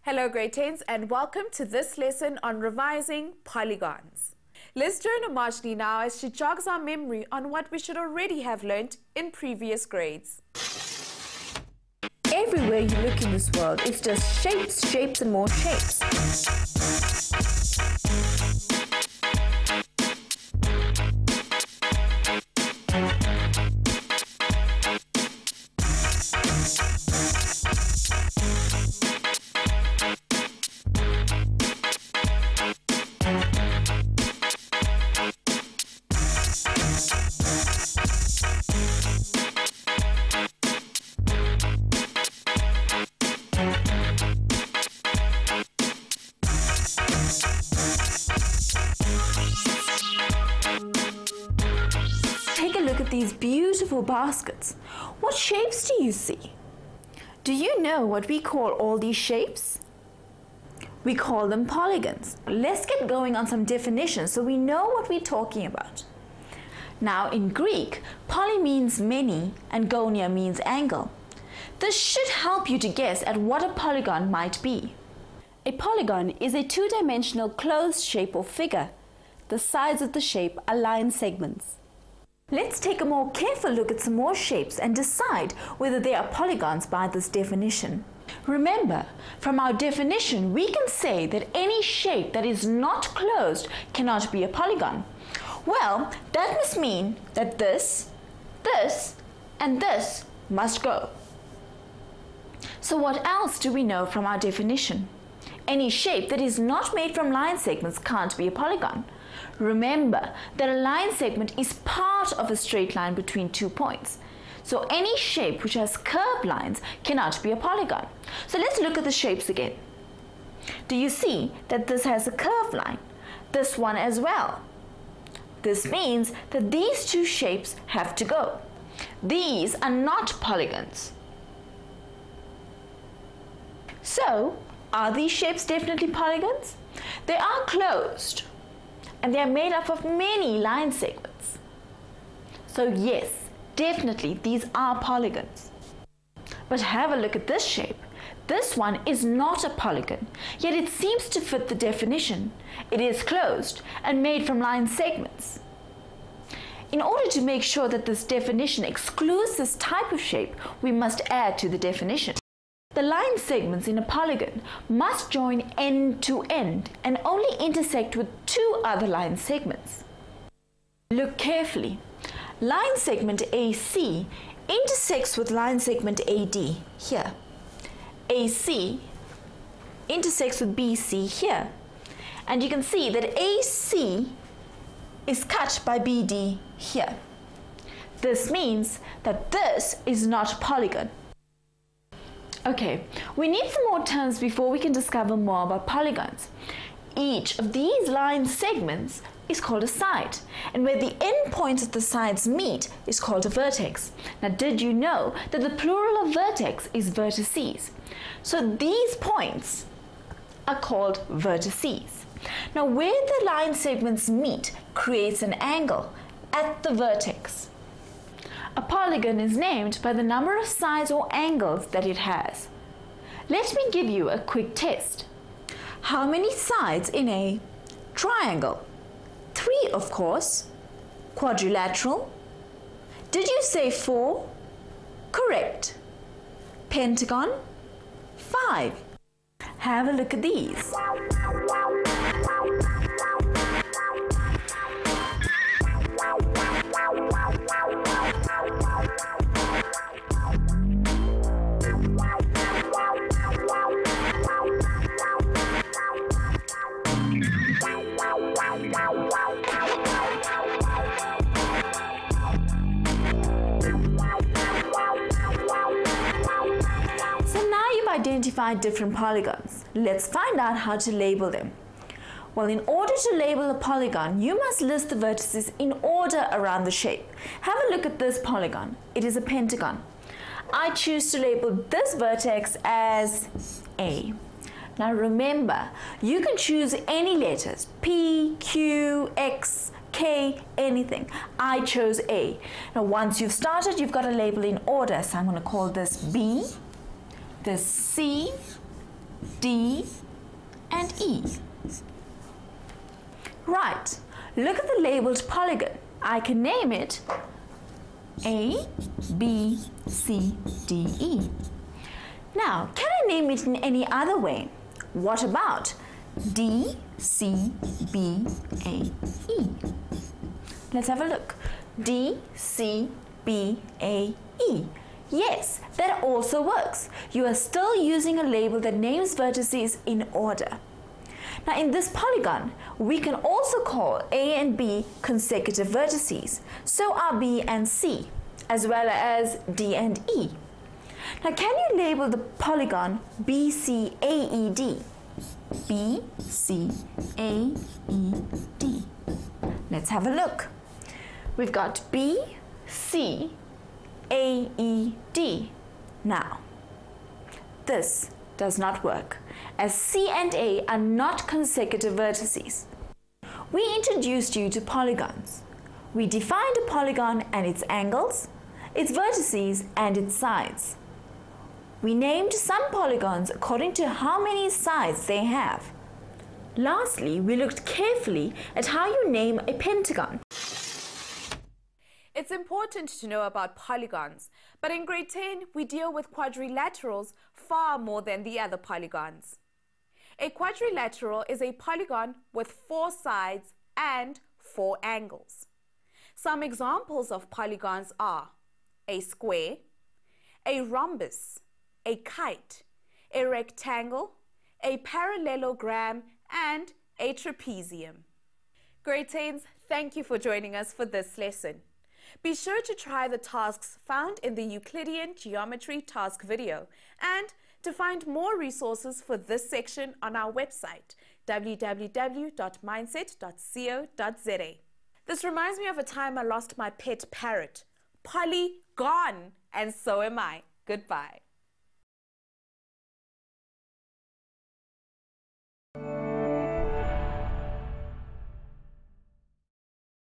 Hello grade 10s and welcome to this lesson on revising polygons. Let's join Amajni now as she jogs our memory on what we should already have learnt in previous grades. Everywhere you look in this world, it's just shapes, shapes and more shapes. Take a look at these beautiful baskets. What shapes do you see? Do you know what we call all these shapes? We call them polygons. Let's get going on some definitions so we know what we're talking about. Now in Greek, poly means many and gonia means angle. This should help you to guess at what a polygon might be. A polygon is a two-dimensional closed shape or figure. The sides of the shape are line segments. Let's take a more careful look at some more shapes and decide whether they are polygons by this definition. Remember, from our definition, we can say that any shape that is not closed cannot be a polygon. Well, that must mean that this, and this must go. So what else do we know from our definition? Any shape that is not made from line segments can't be a polygon. Remember that a line segment is part of a straight line between 2 points. So any shape which has curved lines cannot be a polygon. So let's look at the shapes again. Do you see that this has a curved line? This one as well. This means that these two shapes have to go. These are not polygons. So, are these shapes definitely polygons? They are closed and they are made up of many line segments. So yes, definitely these are polygons. But have a look at this shape. This one is not a polygon, yet it seems to fit the definition. It is closed and made from line segments. In order to make sure that this definition excludes this type of shape, we must add to the definition. The line segments in a polygon must join end to end and only intersect with two other line segments. Look carefully. Line segment AC intersects with line segment AD here. AC intersects with BC here. And you can see that AC is cut by BD here. This means that this is not a polygon. Okay, we need some more terms before we can discover more about polygons. Each of these line segments is called a side, and where the end points of the sides meet is called a vertex. Now, did you know that the plural of vertex is vertices? So these points are called vertices. Now, where the line segments meet creates an angle at the vertex. A polygon is named by the number of sides or angles that it has. Let me give you a quick test. How many sides in a triangle? 3, of course. Quadrilateral? Did you say 4? Correct. Pentagon? 5. Have a look at these. Identify different polygons. Let's find out how to label them. Well, in order to label a polygon, you must list the vertices in order around the shape. Have a look at this polygon. It is a pentagon. I choose to label this vertex as A. Now remember, you can choose any letters, P, Q, X, K, anything. I chose A. Now once you've started, you've got to label in order. So I'm going to call this B, this C, D, and E. Right, look at the labeled polygon. I can name it A, B, C, D, E. Now, can I name it in any other way? What about D, C, B, A, E? Let's have a look. D, C, B, A, E. Yes, that also works. You are still using a label that names vertices in order. Now in this polygon, we can also call A and B consecutive vertices. So are B and C, as well as D and E. Now can you label the polygon BCAED? BCAED. Let's have a look. We've got BCAED. Now, this does not work, as C and A are not consecutive vertices. We introduced you to polygons. We defined a polygon and its angles, its vertices and its sides. We named some polygons according to how many sides they have. Lastly, we looked carefully at how you name a pentagon. It's important to know about polygons, but in grade 10, we deal with quadrilaterals far more than the other polygons. A quadrilateral is a polygon with 4 sides and 4 angles. Some examples of polygons are a square, a rhombus, a kite, a rectangle, a parallelogram, and a trapezium. Grade 10s, thank you for joining us for this lesson. Be sure to try the tasks found in the Euclidean Geometry task video and to find more resources for this section on our website, www.mindset.co.za. This reminds me of a time I lost my pet parrot. Polly gone, and so am I. Goodbye.